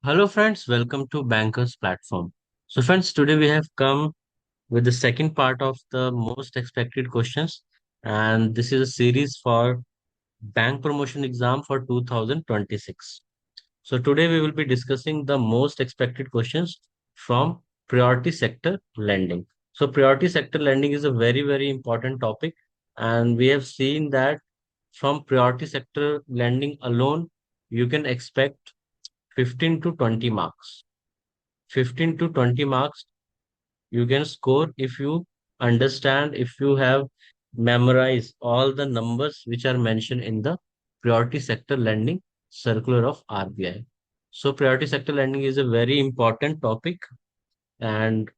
Hello friends, welcome to Bankers Platform. So friends, today we have come with the second part of the most expected questions, and this is a series for bank promotion exam for 2026. So today we will be discussing the most expected questions from priority sector lending. So priority sector lending is a very important topic, and we have seen that from priority sector lending alone you can expect 15 to 20 marks. 15 to 20 marks you can score if you understand, if you have memorized all the numbers which are mentioned in the priority sector lending circular of RBI. So priority sector lending is a very important topic, and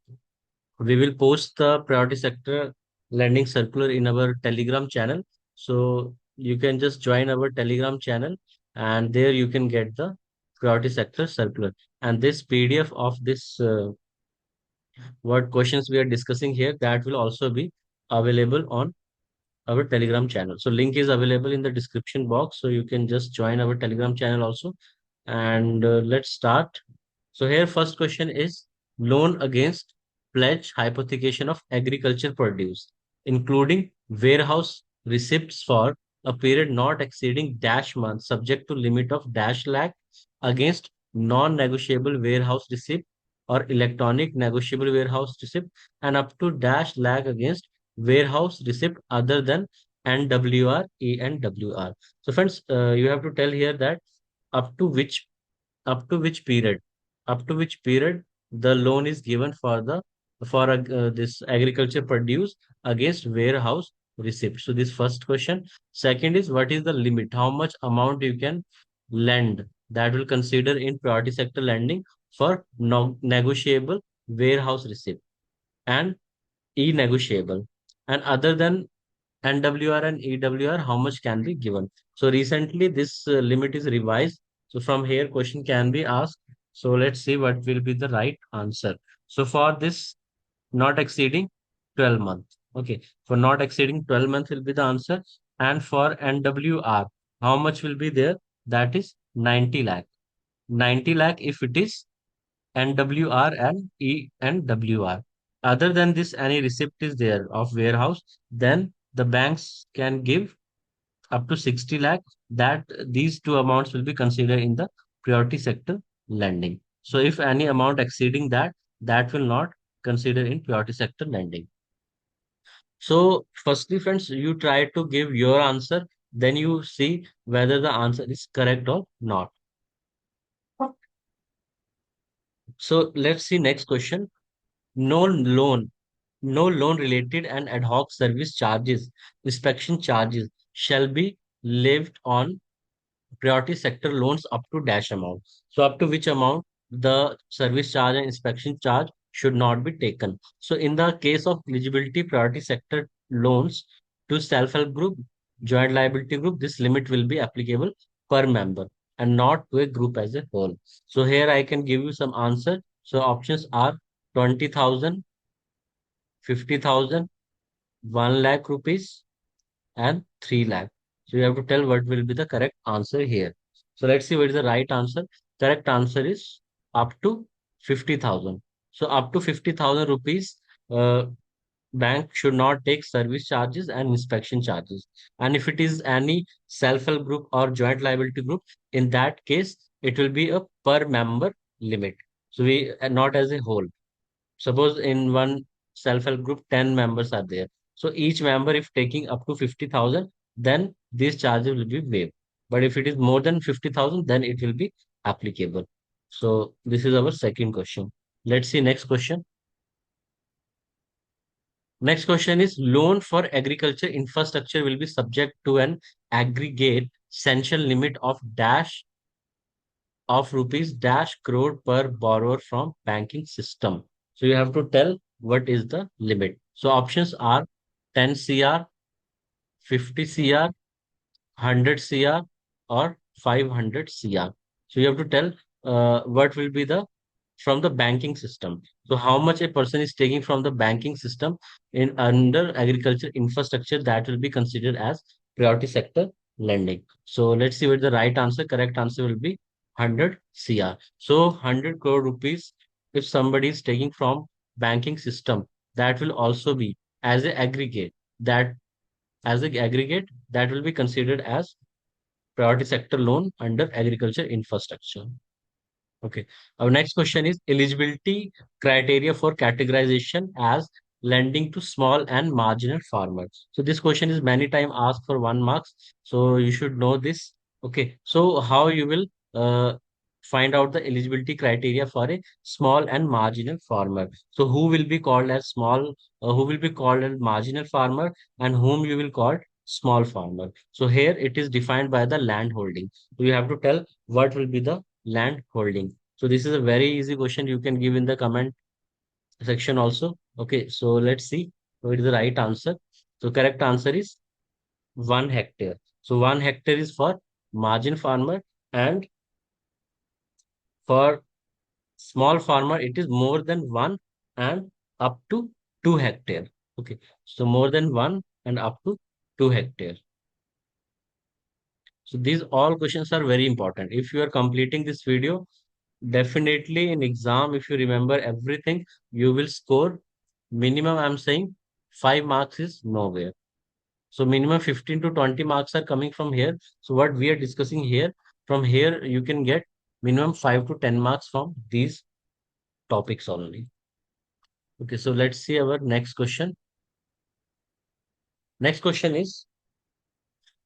we will post the priority sector lending circular in our Telegram channel. So you can just join our Telegram channel, and there you can get the priority sector circular. And this PDF of this what questions we are discussing here, that will also be available on our Telegram channel. So link is available in the description box, so you can just join our Telegram channel also. And let's start. So here first question is loan against pledge hypothecation of agriculture produce, including warehouse receipts for a period not exceeding dash month, subject to limit of dash lakh against non-negotiable warehouse receipt or electronic negotiable warehouse receipt, and up to dash lakh against warehouse receipt other than NWR, ENWR. So friends, you have to tell here that up to which up to which period up to which period the loan is given for the for this agriculture produce against warehouse receipt. So this first question. Second is what is the limit, how much amount you can lend, that will consider in priority sector lending for no negotiable warehouse receipt and e-negotiable, and other than NWR and EWR, how much can be given. So recently this limit is revised. So from here question can be asked. So let's see what will be the right answer. So for this, not exceeding 12 months. Okay. For not exceeding 12 months will be the answer. And for NWR, how much will be there? That is 90 lakh. 90 lakh if it is NWR and ENWR. Other than this, any receipt is there of warehouse, then the banks can give up to 60 lakh. That these two amounts will be considered in the priority sector lending. So if any amount exceeding that, that will not consider in priority sector lending. So firstly, friends, you try to give your answer, then you see whether the answer is correct or not. So let's see next question. No loan, no loan related and ad hoc service charges, inspection charges shall be levied on priority sector loans up to dash amount. So up to which amount the service charge and inspection charge should not be taken. So in the case of eligibility priority sector loans to self-help group, joint liability group, this limit will be applicable per member and not to a group as a whole. So here I can give you some answer. So options are 20,000, 50,000, 1 lakh rupees, and 3 lakh. So you have to tell what will be the correct answer here. So let's see what is the right answer. Correct answer is up to 50,000. So up to 50,000 rupees, bank should not take service charges and inspection charges. And if it is any self-help group or joint liability group, in that case, it will be a per member limit. So we not as a whole. Suppose in one self-help group, 10 members are there. So each member, if taking up to 50,000, then these charges will be waived. But if it is more than 50,000, then it will be applicable. So this is our second question. Let's see next question. Next question is loan for agriculture infrastructure will be subject to an aggregate sanction limit of rupees dash crore per borrower from banking system. So you have to tell what is the limit. So options are 10 CR, 50 CR, 100 CR, or 500 CR. So you have to tell what will be the from the banking system. So how much a person is taking from the banking system in under agriculture infrastructure, that will be considered as priority sector lending. So let's see what the right answer. Correct answer will be 100 CR. So 100 crore rupees, if somebody is taking from banking system, that will also be as a aggregate. That as a aggregate, that will be considered as priority sector loan under agriculture infrastructure. Okay. Our next question is eligibility criteria for categorization as lending to small and marginal farmers. So this question is many time asked for 1 marks. So you should know this. Okay. So how you will find out the eligibility criteria for a small and marginal farmer? So who will be called as small, who will be called as marginal farmer, and whom you will call small farmer? So here it is defined by the land holding. So you have to tell what will be the land holding. So this is a very easy question you can give in the comment section also. Okay, so let's see what is the right answer. So correct answer is 1 hectare. So 1 hectare is for margin farmer, and for small farmer it is more than one and up to 2 hectare. Okay, so more than one and up to 2 hectare. So these all questions are very important. If you are completing this video, definitely in exam, if you remember everything, you will score minimum. I'm saying 5 marks is nowhere. So minimum 15 to 20 marks are coming from here. So what we are discussing here, from here you can get minimum 5 to 10 marks from these topics only. Okay, so let's see our next question. Next question is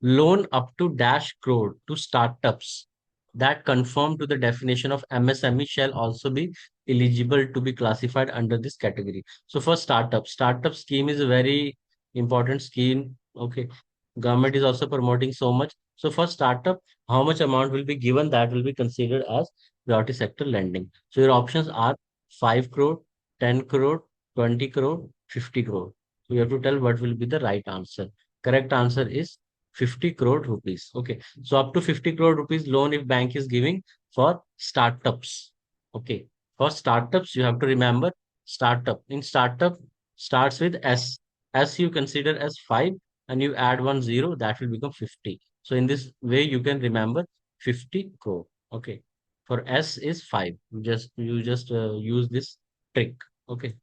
loan up to dash crore to startups that conform to the definition of MSME shall also be eligible to be classified under this category. So for startup scheme is a very important scheme. Okay. Government is also promoting so much. So for startup, how much amount will be given, that will be considered as priority sector lending. So your options are 5 crore, 10 crore, 20 crore, 50 crore. So you have to tell what will be the right answer. Correct answer is 50 crore rupees. Okay. So up to 50 crore rupees loan if bank is giving for startups. Okay. For startups, you have to remember startup. In startup starts with S. S you consider as 5 and you add 1 0, that will become 50. So in this way, you can remember 50 crore. Okay. For S is 5. You just use this trick. Okay.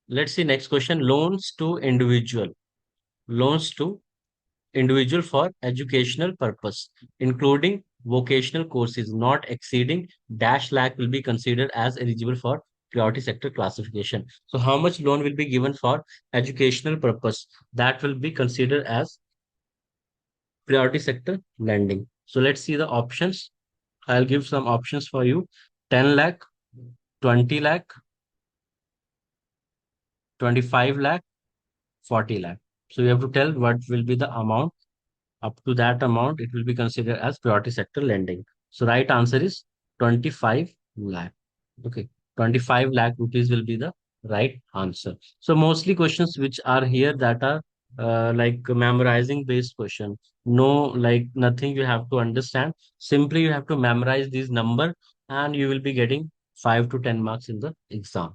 Let's see next question. Loans to individual for educational purpose, including vocational courses not exceeding dash lakh will be considered as eligible for priority sector classification. So how much loan will be given for educational purpose? That will be considered as priority sector lending. So let's see the options. I'll give some options for you. 10 lakh, 20 lakh, 25 lakh, 40 lakh. So you have to tell what will be the amount. Up to that amount, it will be considered as priority sector lending. So right answer is 25 lakh. Okay, 25 lakh rupees will be the right answer. So mostly questions which are here that are like memorizing based question. No, like nothing you have to understand. Simply you have to memorize these number and you will be getting 5 to 10 marks in the exam.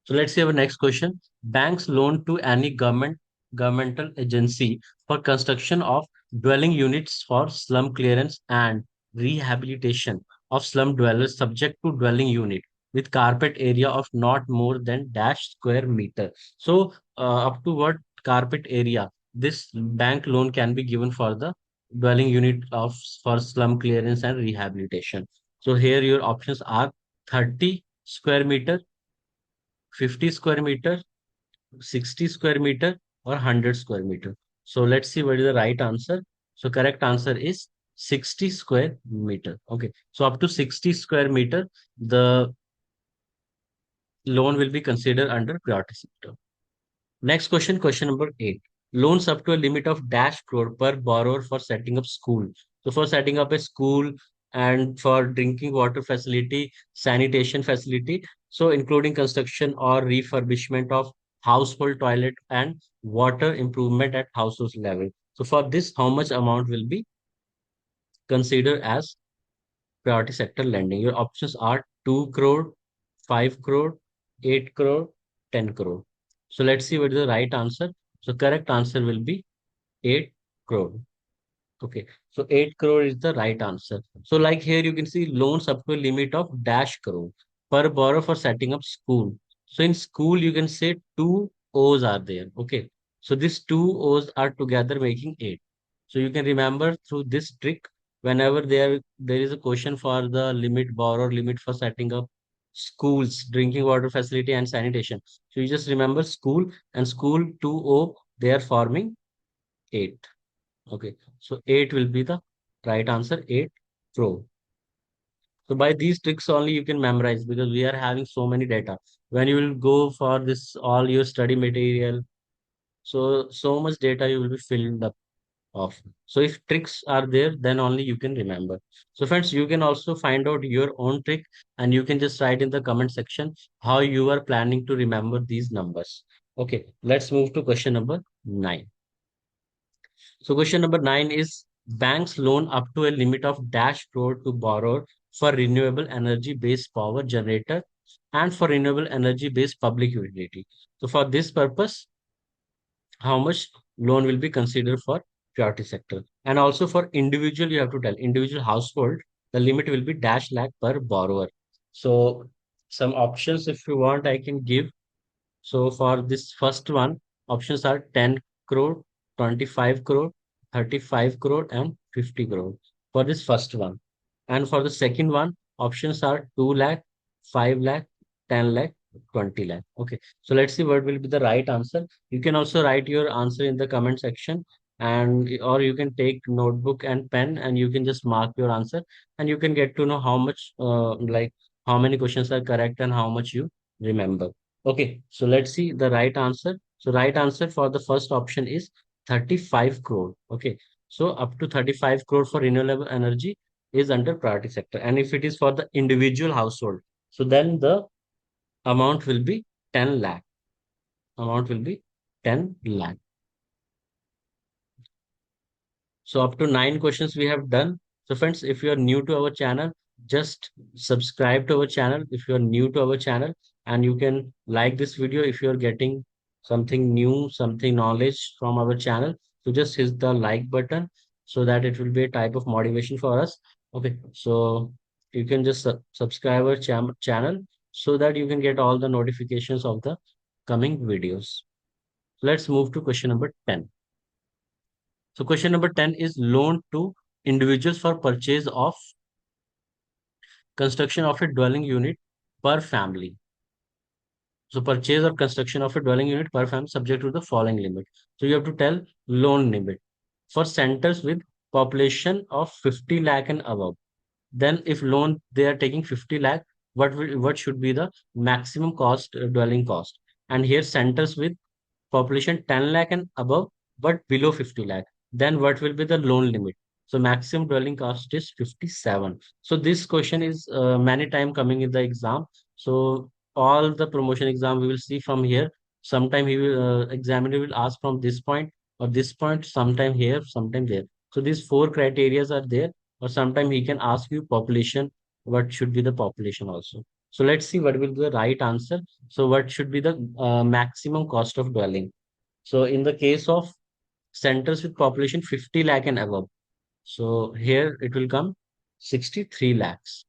So let's see our next question. Banks loan to any governmental agency for construction of dwelling units for slum clearance and rehabilitation of slum dwellers subject to dwelling unit with carpet area of not more than dash square meter. So up to what carpet area this bank loan can be given for the dwelling unit of for slum clearance and rehabilitation. So here your options are 30 square meter, 50 square meter, 60 square meter, or 100 square meter. So let's see what is the right answer. So correct answer is 60 square meter. Okay. So up to 60 square meter, the loan will be considered under priority sector. Next question, question number 8. Loans up to a limit of dash crore per borrower for setting up school. So for setting up a school and for drinking water facility, sanitation facility, so including construction or refurbishment of household toilet and water improvement at household level. So for this, how much amount will be considered as priority sector lending? Your options are 2 crore, 5 crore, 8 crore, 10 crore. So let's see what is the right answer. So correct answer will be 8 crore. Okay, so 8 crore is the right answer. So like here you can see loans up to a limit of dash crore per borrower for setting up school. So in school you can say two O's are there. Okay, so these two O's are together making 8. So you can remember through this trick whenever there is a question for the limit borrower limit for setting up schools, drinking water facility and sanitation. So you just remember school and school 2O they are forming 8. Okay, so 8 will be the right answer, 8 crore. So by these tricks only you can memorize because we are having so many data. When you will go for this all your study material, so much data you will be filled up of. So if tricks are there, then only you can remember. So friends, you can also find out your own trick and you can just write in the comment section how you are planning to remember these numbers. Okay, let's move to question number 9. So question number 9 is banks loan up to a limit of dash crore to borrower for renewable energy based power generator and for renewable energy based public utility. So for this purpose, how much loan will be considered for priority sector? And also for individual, you have to tell individual household, the limit will be dash lakh per borrower. So some options if you want, I can give. So for this first one, options are 10 crore, 25 crore, 35 crore, and 50 crore for this first one. And for the second one, options are 2 lakh, 5 lakh, 10 lakh, 20 lakh. Okay. So let's see what will be the right answer. You can also write your answer in the comment section and or you can take notebook and pen and you can just mark your answer and you can get to know how much how many questions are correct and how much you remember. Okay, so let's see the right answer. So right answer for the first option is 35 crore. Okay, so up to 35 crore for renewable energy is under priority sector. And if it is for the individual household, so then the amount will be 10 lakh. Amount will be 10 lakh. So up to 9 questions we have done. So friends, if you are new to our channel, just subscribe to our channel if you are new to our channel and you can like this video if you are getting something new, something knowledge from our channel. So just hit the like button so that it will be a type of motivation for us. Okay, so you can just subscribe our channel so that you can get all the notifications of the coming videos. Let's move to question number 10. So question number 10 is loan to individuals for purchase of construction of a dwelling unit per family. So purchase or construction of a dwelling unit per family subject to the following limit. So you have to tell loan limit for centers with population of 50 lakh and above. Then if loan they are taking 50 lakh, what should be the maximum cost dwelling cost? And here centers with population 10 lakh and above, but below 50 lakh, then what will be the loan limit? So maximum dwelling cost is 57. So this question is many time coming in the exam. So all the promotion exam we will see from here. Sometime he will examiner will ask from this point or this point, sometime here, sometime there. So these four criterias are there, or sometime he can ask you population, what should be the population also. So let's see what will be the right answer. So what should be the maximum cost of dwelling? So in the case of centers with population 50 lakh and above, so here it will come 63 lakhs.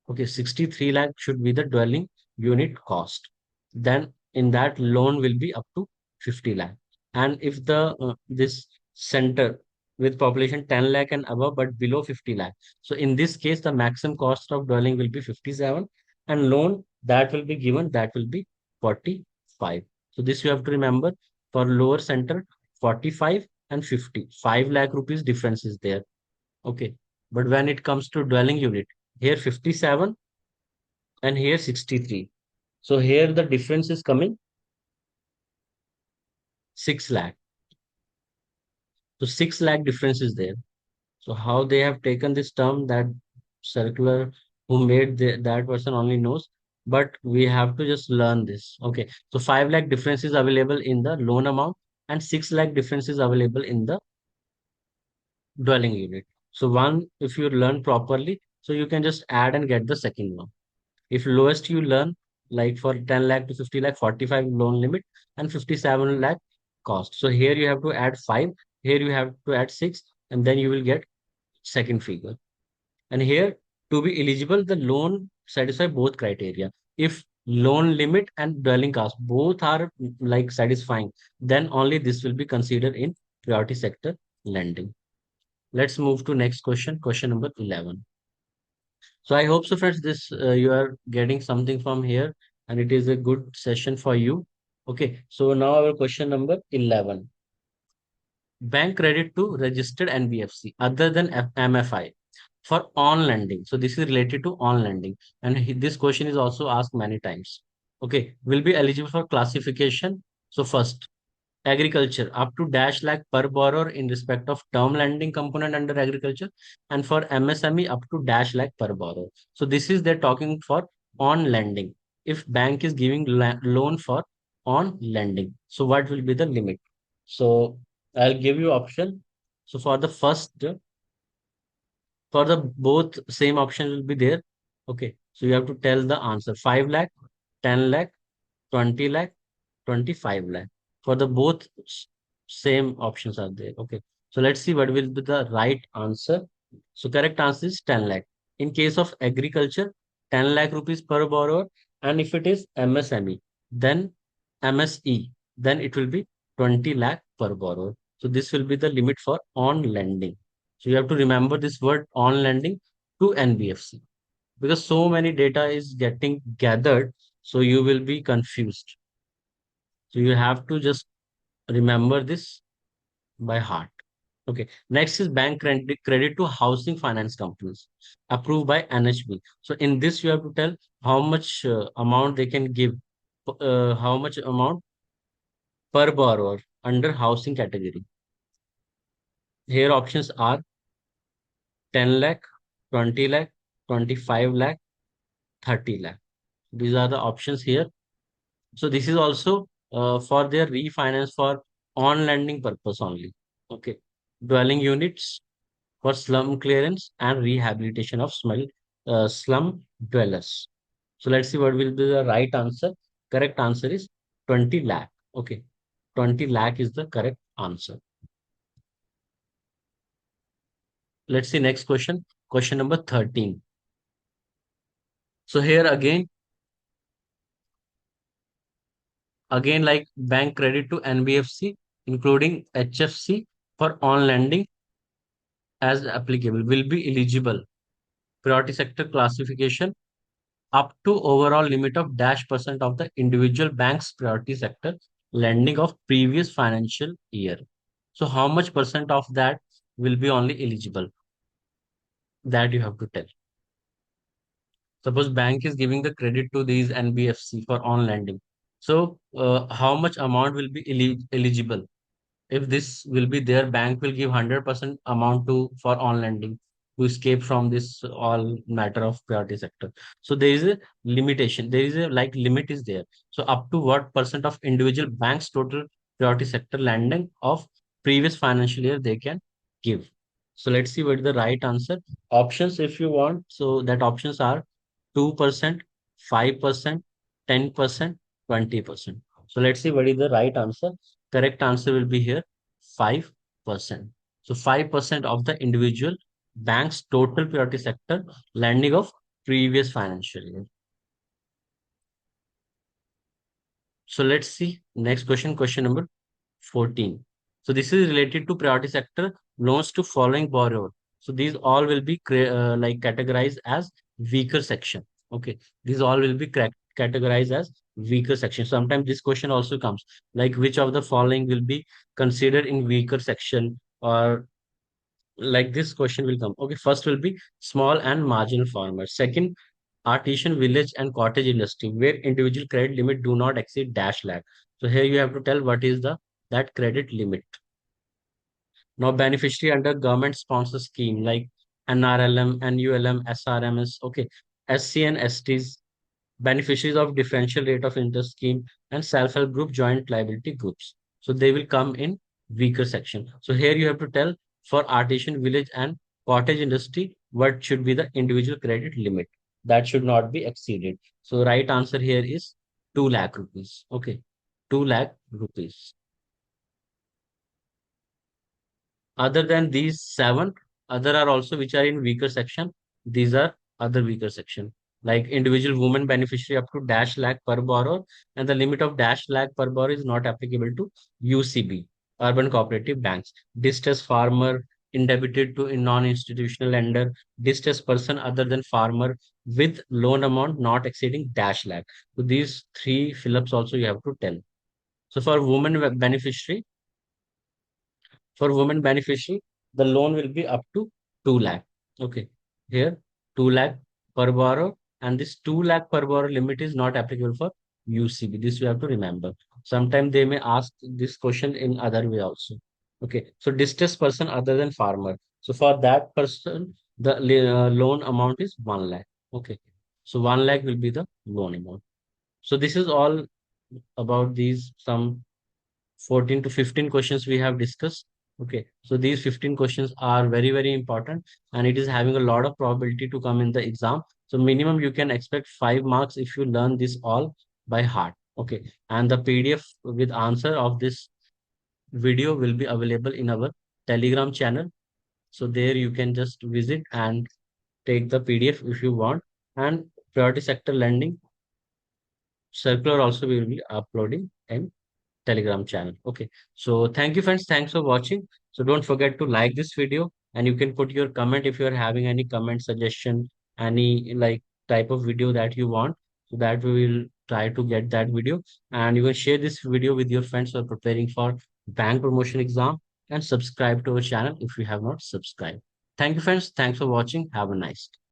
Okay, 63 lakh should be the dwelling unit cost. Then in that loan will be up to 50 lakh. And if the this center with population 10 lakh and above but below 50 lakh. So in this case, the maximum cost of dwelling will be 57 and loan that will be given that will be 45. So this you have to remember for lower center 45 and 50. 5 lakh rupees difference is there. Okay. But when it comes to dwelling unit, here 57 and here 63. So here the difference is coming 6 lakh. So 6 lakh difference is there. So how they have taken this term that circular who made that person only knows, but we have to just learn this. Okay. So 5 lakh difference is available in the loan amount and 6 lakh difference is available in the dwelling unit. So one, if you learn properly, so you can just add and get the second one. If lowest you learn, like for 10 lakh to 50 lakh, 45 loan limit and 57 lakh cost. So here you have to add 5 Here you have to add 6 and then you will get second figure. And here, to be eligible, the loan satisfy both criteria. If loan limit and dwelling cost both are like satisfying, then only this will be considered in priority sector lending. Let's move to next question, question number 11. So I hope so, friends, this you are getting something from here, and it is a good session for you. Okay, so now our question number 11. Bank credit to registered NBFC other than MFI for on lending. So this is related to on lending, and this question is also asked many times. Okay, will be eligible for classification. So first, agriculture up to dash lakh per borrower in respect of term lending component under agriculture, and for MSME up to dash lakh per borrower. So this is they're talking for on lending. If bank is giving loan for on lending, so what will be the limit? So I'll give you option. So for the first, for the both same option will be there. Okay, so you have to tell the answer: 5 lakh, 10 lakh, 20 lakh, 25 lakh. For the both same options are there. Okay. So let's see what will be the right answer. So correct answer is 10 lakh. In case of agriculture, 10 lakh rupees per borrower. And if it is MSME, then MSE, then it will be 20 lakh per borrower. So this will be the limit for on lending. So you have to remember this word on lending to NBFC because so many data is getting gathered. So you will be confused. So you have to just remember this by heart. Okay. Next is bank credit to housing finance companies approved by NHB. So in this, you have to tell how much amount they can give, how much amount per borrower under housing category. Here options are 10 lakh, 20 lakh, 25 lakh, 30 lakh. These are the options here. So this is also for their refinance for on lending purpose only. Okay. Dwelling units for slum clearance and rehabilitation of slum dwellers. So let's see what will be the right answer. Correct answer is 20 lakh. Okay. 20 lakh is the correct answer. Let's see next question. Question number 13. So here again like bank credit to NBFC, including HFC for on lending as applicable will be eligible. Priority sector classification up to overall limit of dash percent of the individual bank's priority sector lending of previous financial year. So how much percent of that will be only eligible? That you have to tell. Suppose bank is giving the credit to these NBFC for on lending. So how much amount will be eligible? If this will be there, bank will give 100% amount to for on lending to escape from this all matter of priority sector. So there is a limitation. There is a like limit is there. So up to what percent of individual banks total priority sector lending of previous financial year they can give. So let's see what is the right answer. Options if you want. So that options are 2%, 5%, 10%, 20%. So let's see what is the right answer. Correct answer will be here 5%. So 5% of the individual bank's total priority sector lending of previous financial year. So let's see next question, question number 14. So this is related to priority sector loans to following borrower. So these all will be like categorized as weaker section. Okay, these all will be categorized as weaker section. Sometimes this question also comes like which of the following will be considered in weaker section or like this question will come. Okay, first will be small and marginal farmers. Second, artisan village and cottage industry where individual credit limit do not exceed dash lakh. So here you have to tell what is the that credit limit. Now beneficiary under government sponsor scheme like NRLM, NULM, SRMS, okay, SC and STs, beneficiaries of differential rate of interest scheme and self-help group joint liability groups. So they will come in weaker section. So here you have to tell for artisan village and cottage industry what should be the individual credit limit. That should not be exceeded. So right answer here is 2 lakh rupees. Okay, 2 lakh rupees. Other than these seven, other are also which are in weaker section. These are other weaker section, like individual woman beneficiary up to dash lakh per borrower, and the limit of dash lakh per borrower is not applicable to UCB, urban cooperative banks. Distressed farmer indebted to a non-institutional lender, distressed person other than farmer with loan amount not exceeding dash lakh. So these three fill-ups also you have to tell. So for woman beneficiary, the loan will be up to 2 lakh. Okay. Here, 2 lakh per borrower, and this 2 lakh per borrower limit is not applicable for UCB. This you have to remember. Sometimes they may ask this question in other way also. Okay. So distressed person other than farmer. So for that person, the loan amount is 1 lakh. Okay. So 1 lakh will be the loan amount. So this is all about these some 14 to 15 questions we have discussed. Okay, so these 15 questions are very, very important, and it is having a lot of probability to come in the exam. So minimum you can expect 5 marks if you learn this all by heart. Okay, and the PDF with answer of this video will be available in our Telegram channel. So there you can just visit and take the PDF if you want. And priority sector lending circular also we will be uploading in Telegram channel. Okay. So thank you, friends. Thanks for watching. So don't forget to like this video, and you can put your comment if you're having any comment suggestion, any like type of video that you want, so that we will try to get that video. And you can share this video with your friends who are preparing for bank promotion exam, and subscribe to our channel if you have not subscribed. Thank you, friends. Thanks for watching. Have a nice day.